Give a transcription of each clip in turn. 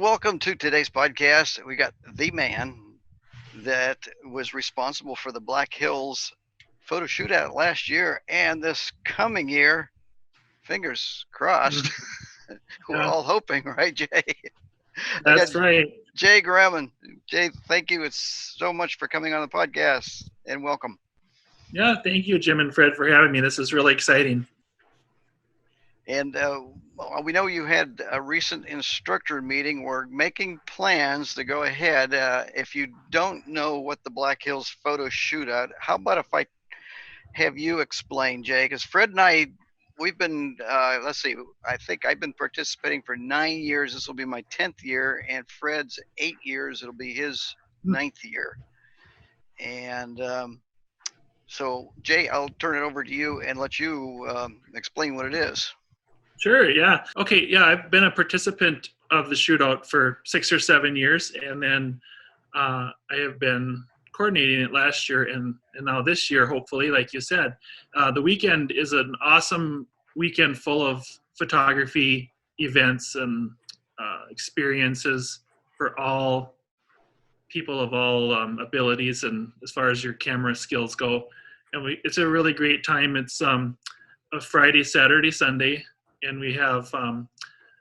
welcome to today's podcast. We got the man that was responsible for the Black Hills Photo Shootout last year and this coming year. Fingers crossed. We're Yeah, all hoping, right, Jay? I got that's right. Jay Grammond. Jay, thank you. It's so much for coming on the podcast and welcome. Yeah, thank you, Jim and Fred, for having me. This is really exciting. And we know you had a recent instructor meeting. We're making plans to go ahead. If you don't know what the Black Hills Photo Shootout, how about if I have you explain, Jay? Because Fred and I, we've been, let's see, I think I've been participating for 9 years. This will be my 10th year, and Fred's 8 years. It'll be his 9th year. And so, Jay, I'll turn it over to you and let you explain what it is. Sure, yeah. Okay, yeah, I've been a participant of the shootout for 6 or 7 years, and then I have been coordinating it last year and now this year, hopefully, like you said. The weekend is an awesome weekend full of photography events and experiences for all people of all abilities and as far as your camera skills go. And it's a really great time. It's a Friday, Saturday, Sunday, and we have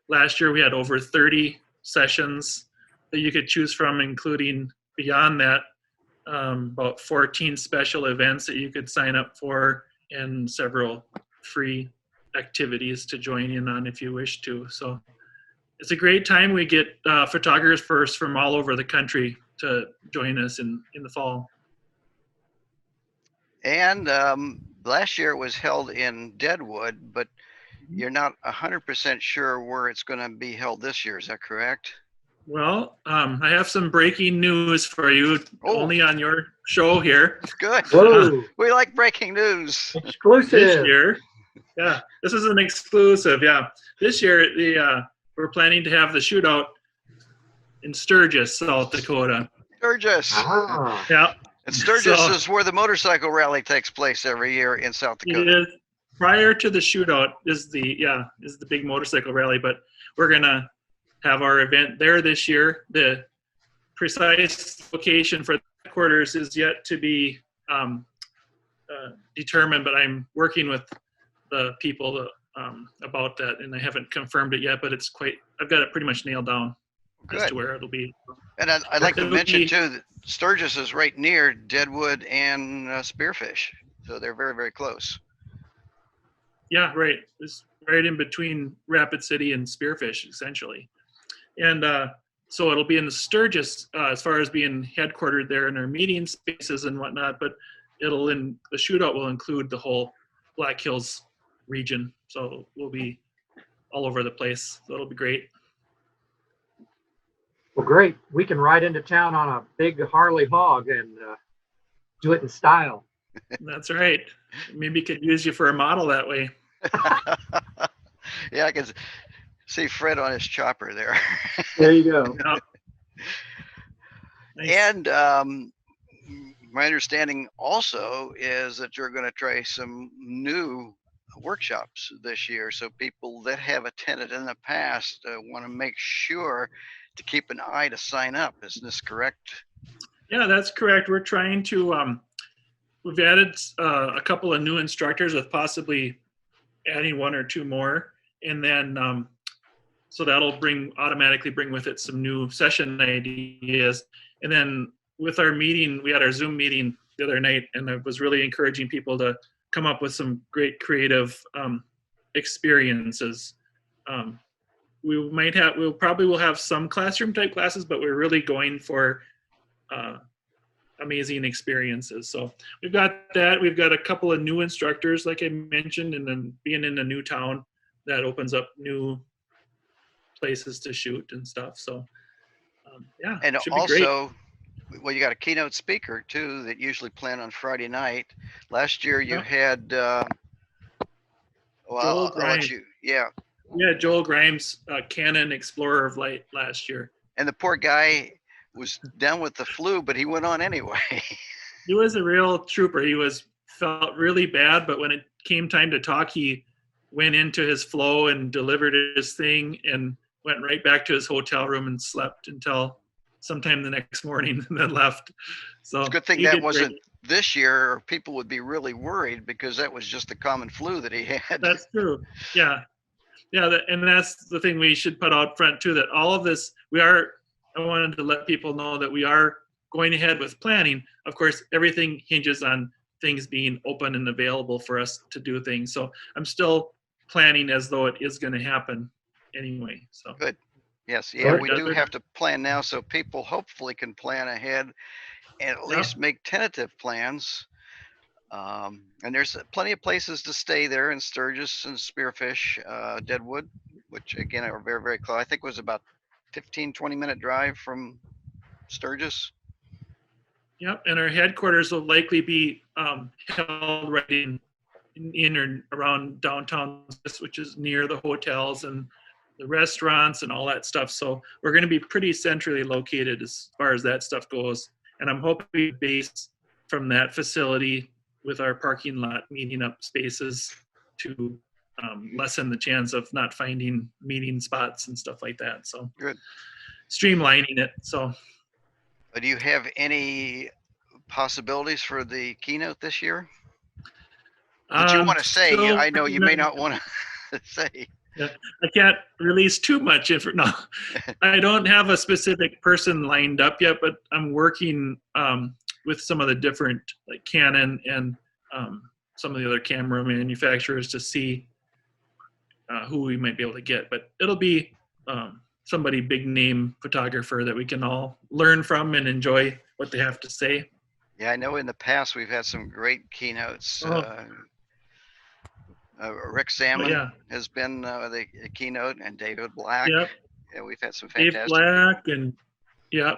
last year we had over 30 sessions that you could choose from, including beyond that about 14 special events that you could sign up for and several free activities to join in on if you wish to. So it's a great time. We get photographers from all over the country to join us in the fall. And last year it was held in Deadwood, but you're not 100% sure where it's going to be held this year. Is that correct? Well, I have some breaking news for you, only on your show here. Good. Whoa. We like breaking news. Exclusive. This year, yeah, this is an exclusive. Yeah, this year we're planning to have the shootout in Sturgis, South Dakota. Sturgis. Ah. Yeah. And Sturgis is where the motorcycle rally takes place every year in South Dakota. It is. Prior to the shootout is the big motorcycle rally, but we're gonna have our event there this year. The precise location for the headquarters is yet to be determined, but I'm working with the people about that, and I haven't confirmed it yet, but I've got it pretty much nailed down. Good. As to where it'll be. And I'd like to mention too that Sturgis is right near Deadwood and Spearfish, so they're very, very close. Yeah, right. It's right in between Rapid City and Spearfish, essentially. And so it'll be in the Sturgis as far as being headquartered there in our meeting spaces and whatnot, but the shootout will include the whole Black Hills region. So we'll be all over the place. So it'll be great. Well, great. We can ride into town on a big Harley hog and do it in style. That's right. Maybe could use you for a model that way. Yeah, I can see Fred on his chopper there. There you go. Yeah. Nice. And my understanding also is that you're going to try some new workshops this year. So people that have attended in the past want to make sure to keep an eye to sign up. Isn't this correct? Yeah, that's correct. We're trying to, we've added a couple of new instructors with possibly adding one or two more. And then, so that'll automatically bring with it some new session ideas. And then with our meeting, we had our Zoom meeting the other night, and I was really encouraging people to come up with some great creative experiences. We'll probably have some classroom type classes, but we're really going for amazing experiences. So we've got that. We've got a couple of new instructors, like I mentioned, and then being in a new town, that opens up new places to shoot and stuff. So yeah. And should be also, great. well, you got a keynote speaker too that usually plan on Friday night. Last year you had, well, I'll let you, yeah. Yeah, Joel Grimes, Canon Explorer of Light last year. And the poor guy was down with the flu, but he went on anyway. He was a real trooper. He felt really bad, but when it came time to talk, he went into his flow and delivered his thing. And went right back to his hotel room and slept until sometime the next morning and then left. So It's a good thing he that did wasn't great. this year, or people would be really worried because that was just the common flu that he had. That's true. Yeah. Yeah. And that's the thing we should put out front too, that all of this, I wanted to let people know that we are going ahead with planning. Of course, everything hinges on things being open and available for us to do things. So I'm still planning as though it is going to happen anyway. So Good. Yes. So Yeah, it we do doesn't. have to plan now so people hopefully can plan ahead and at Yep. least make tentative plans. And there's plenty of places to stay there in Sturgis and Spearfish, Deadwood, which again are very, very close. I think it was about 15, 20-minute drive from Sturgis. Yep, and our headquarters will likely be held right in or around downtown, which is near the hotels and the restaurants and all that stuff. So we're going to be pretty centrally located as far as that stuff goes. And I'm hoping to base from that facility with our parking lot meeting up spaces to lessen the chance of not finding meeting spots and stuff like that. So Good. streamlining it. So Do you have any possibilities for the keynote this year that you want to say? still I know you may not want to say. Yeah, I can't release too much no, I don't have a specific person lined up yet, but I'm working with some of the different, like Canon and some of the other camera manufacturers to see who we might be able to get. But it'll be somebody big name photographer that we can all learn from and enjoy what they have to say. Yeah, I know in the past we've had some great keynotes. Rick Salmon yeah, has been the keynote, and David Black. yep, Yeah, we've had some Dave fantastic. Black and yeah,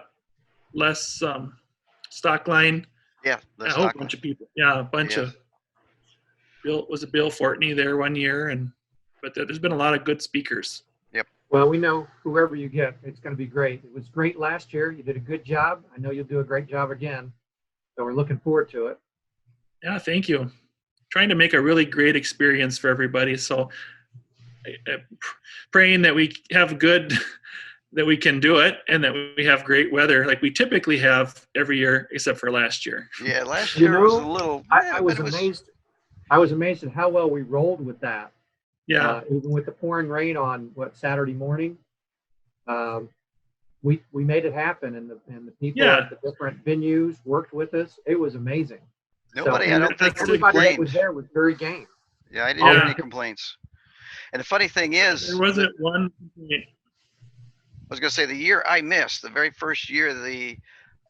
Les Stockline. Yeah, A whole bunch of people. Yeah, a bunch Yes. of. Bill Fortney there one year, but there's been a lot of good speakers. Well, we know whoever you get, it's going to be great. It was great last year. You did a good job. I know you'll do a great job again. So we're looking forward to it. Yeah, thank you. Trying to make a really great experience for everybody. So praying that we have that we can do it and that we have great weather like we typically have every year except for last year. Yeah, last year was a little. I was amazed. I was amazed at how well we rolled with that. Yeah. Even with the pouring rain on Saturday morning, we made it happen, and the people at the different venues worked with us. It was amazing. Nobody, I don't think, everybody that was there was very game. Yeah, I didn't have any complaints. And the funny thing is, there wasn't one complaint. I was going to say the year I missed, the very first year the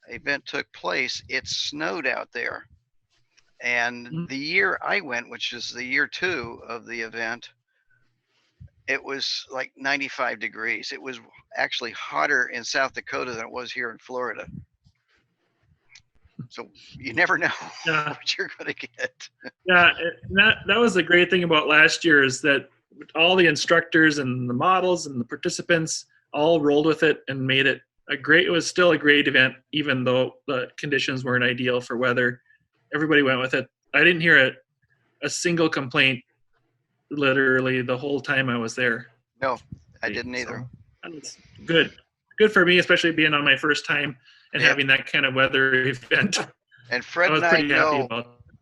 event took place, it snowed out there. And the year I went, which is the year 2 of the event, it was like 95 degrees. It was actually hotter in South Dakota than it was here in Florida. So you never know what you're going to get. Yeah, that was the great thing about last year is that all the instructors and the models and the participants all rolled with it and made it it was still a great event, even though the conditions weren't ideal for weather. Everybody went with it. I didn't hear a single complaint literally the whole time I was there. No, I didn't either. So, it's good for me, especially being on my first time and having that kind of weather event. And Fred and I know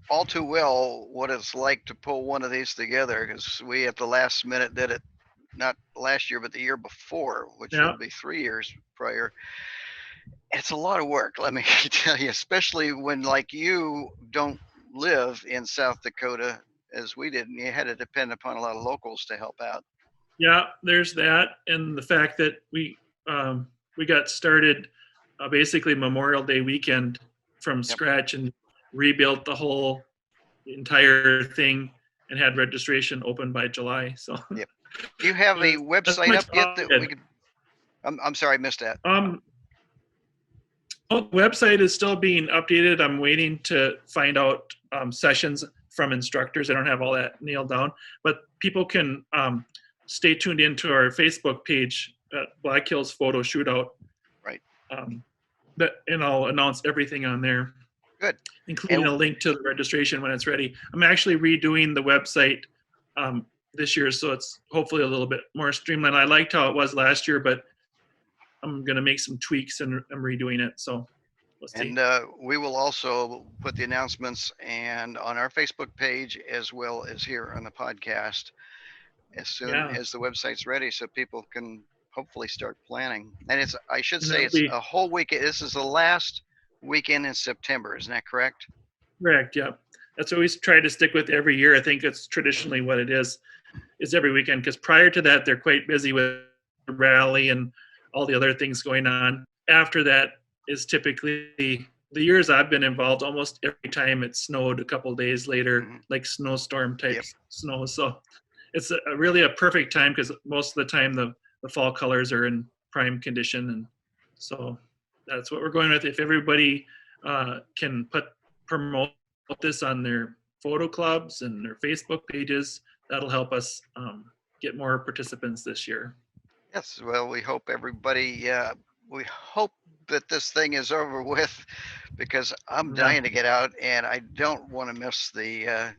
all too well what it's like to pull one of these together, because we at the last minute did it, not last year, but the year before, which would be 3 years prior. It's a lot of work, let me tell you, especially when, like, you don't live in South Dakota as we did, and you had to depend upon a lot of locals to help out. Yeah, there's that, and the fact that we got started basically Memorial Day weekend from scratch and rebuilt the whole entire thing and had registration open by July. So do you have a website up yet that we could? I'm sorry, I missed that. The website is still being updated. I'm waiting to find out sessions from instructors. I don't have all that nailed down, but people can stay tuned into our Facebook page at Black Hills Photo Shootout. Right. And I'll announce everything on there. Good. Including a link to the registration when it's ready. I'm actually redoing the website this year, so it's hopefully a little bit more streamlined. I liked how it was last year, but I'm going to make some tweaks and I'm redoing it. So we'll see. And we will also put the announcements and on our Facebook page as well as here on the podcast as soon as the website's ready, so people can hopefully start planning. And I should say it's a whole week. This is the last weekend in September. Isn't that correct? Correct. Yeah. That's what we try to stick with every year. I think it's traditionally what it is every weekend, because prior to that, they're quite busy with the rally and all the other things going on. After that is typically the years I've been involved, almost every time it snowed a couple of days later, like snowstorm type snow. So it's really a perfect time, because most of the time the fall colors are in prime condition. And so that's what we're going with. If everybody can promote this on their photo clubs and their Facebook pages, that'll help us get more participants this year. Yes, well, we hope everybody, we hope that this thing is over with, because I'm dying to get out, and I don't want to miss the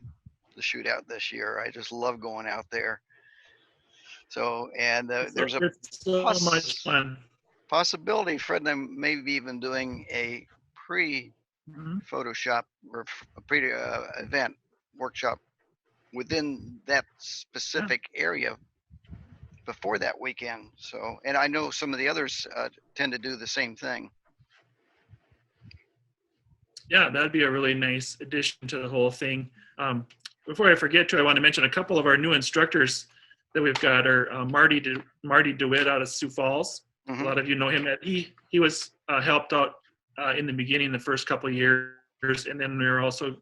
shootout this year. I just love going out there. So, and there's a much fun possibility Fred and I maybe even doing a pre-Photoshop or a pre-event workshop within that specific area before that weekend. So, and I know some of the others tend to do the same thing. Yeah, that'd be a really nice addition to the whole thing. Before I forget to, I want to mention a couple of our new instructors that we've got are Marty DeWitt out of Sioux Falls. A lot of you know him. He was helped out in the beginning, the first couple of years, and then we also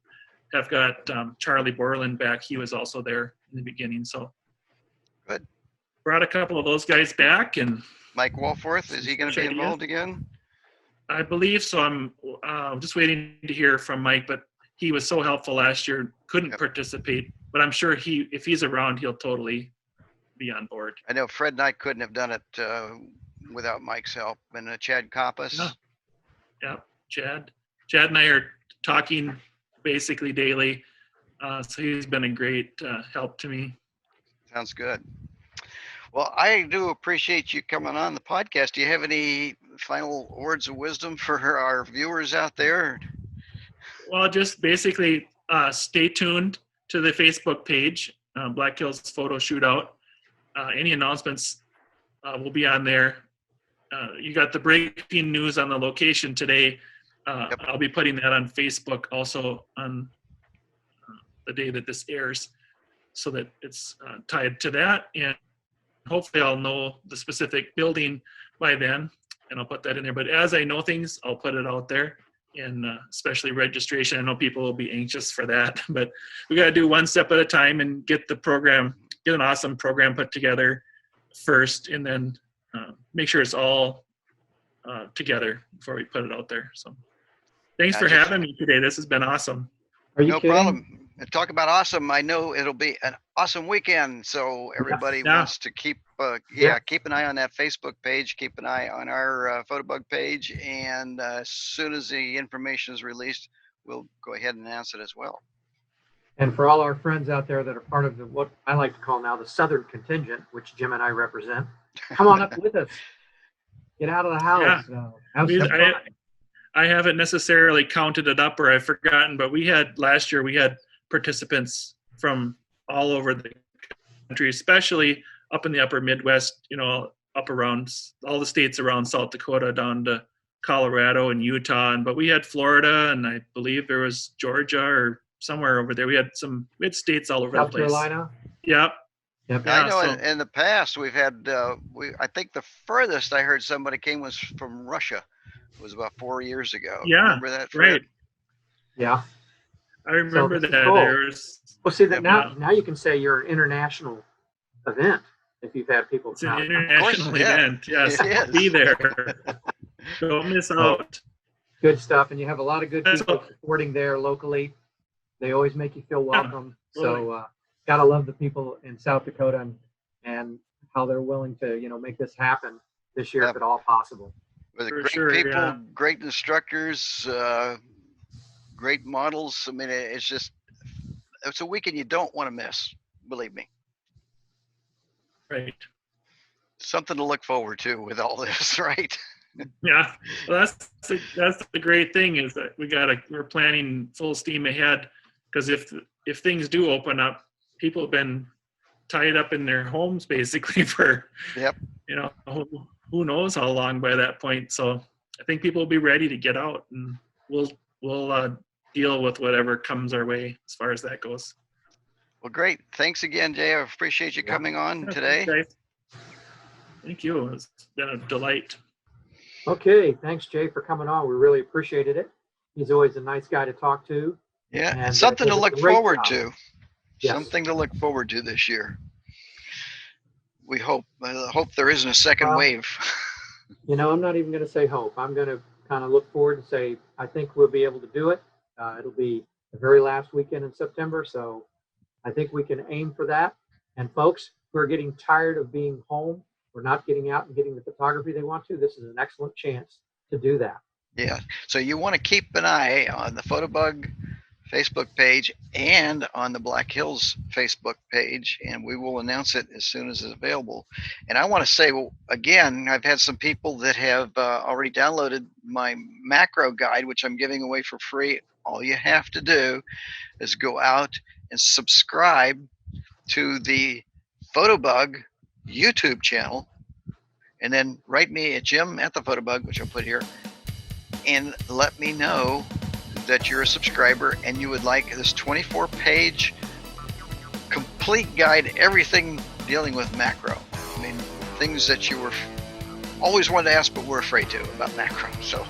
have got Charlie Borland back. He was also there in the beginning. So good. Brought a couple of those guys back. And Mike Walforth, is he going to be involved again? I believe so. I'm just waiting to hear from Mike, but he was so helpful last year, couldn't participate, but I'm sure if he's around, he'll totally be on board. I know Fred and I couldn't have done it without Mike's help. And Chad Kompas. Yeah, Chad and I are talking basically daily. So he's been a great help to me. Sounds good. Well, I do appreciate you coming on the podcast. Do you have any final words of wisdom for our viewers out there? Well, just basically stay tuned to the Facebook page, Black Hills Photo Shootout. Any announcements will be on there. You got the breaking news on the location today. I'll be putting that on Facebook also on the day that this airs, so that it's tied to that. And hopefully I'll know the specific building by then, and I'll put that in there. But as I know things, I'll put it out there, and especially registration. I know people will be anxious for that, but we got to do one step at a time and get an awesome program put together first, and then make sure it's all together before we put it out there. So thanks for having me today. This has been awesome. No problem. Talk about awesome. I know it'll be an awesome weekend. So everybody wants to keep an eye on that Facebook page, keep an eye on our Photobug page. And as soon as the information is released, we'll go ahead and announce it as well. And for all our friends out there that are part of what I like to call now the Southern contingent, which Jim and I represent, come on up with us. Get out of the house. Yeah. I haven't necessarily counted it up, or I've forgotten, but last year we had participants from all over the country, especially up in the upper Midwest, up around all the states around South Dakota down to Colorado and Utah. But we had Florida, and I believe there was Georgia or somewhere over there. We had states all over South the place. South Carolina. Yep. I know in the past we've had, I think the furthest I heard somebody came was from Russia. It was about 4 years ago. Yeah. Remember that, Fred? Right. Yeah. I remember that. Cool. Well, see that now you can say you're an international event if you've had people. It's an international event. Yes, be there. Don't miss out. Good stuff, and you have a lot of good people supporting there locally. They always make you feel welcome. So gotta love the people in South Dakota and how they're willing to make this happen this year if at all possible. With great people, great instructors, great models. I mean, it's a weekend you don't want to miss. Believe me. Right. Something to look forward to with all this, right? Yeah. Well, that's the great thing is that we're planning full steam ahead, because if things do open up, people have been tied up in their homes basically for Yep. Who knows how long by that point. So I think people will be ready to get out, and we'll deal with whatever comes our way as far as that goes. Well, great. Thanks again, Jay. I appreciate you coming on today. Thanks, guys. Thank you. It's been a delight. Okay, thanks, Jay, for coming on. We really appreciated it. He's always a nice guy to talk to. Yeah, and something to look forward to. Yes. Something to look forward to this year. We hope there isn't a second wave. I'm not even going to say hope. I'm going to kind of look forward and say, I think we'll be able to do it. It'll be the very last weekend in September, so I think we can aim for that. And folks who are getting tired of being home, or not getting out and getting the photography they want to, this is an excellent chance to do that. Yeah. So you want to keep an eye on the Photobug Facebook page and on the Black Hills Facebook page, and we will announce it as soon as it's available. And I want to say, again, I've had some people that have already downloaded my macro guide, which I'm giving away for free. All you have to do is go out and subscribe to the Photobug YouTube channel, and then write me at Jim@thephotobug, which I'll put here, and let me know that you're a subscriber and you would like this 24-page complete guide, everything dealing with macro. I mean, things that you were always wanted to ask but were afraid to about macro. So,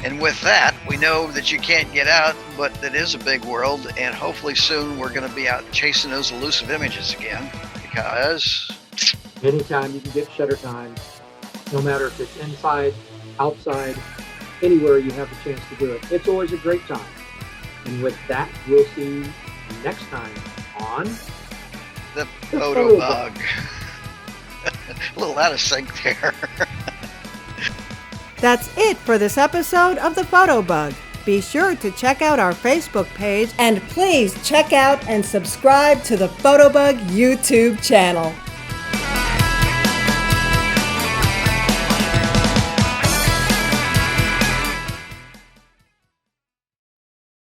and with that, we know that you can't get out, but it is a big world, and hopefully soon we're going to be out chasing those elusive images again, because anytime you can get shutter time, no matter if it's inside, outside, anywhere you have a chance to do it. It's always a great time. And with that, we'll see you next time on the Photobug. A little out of sync there. That's it for this episode of the Photobug. Be sure to check out our Facebook page, and please check out and subscribe to the Photobug YouTube channel.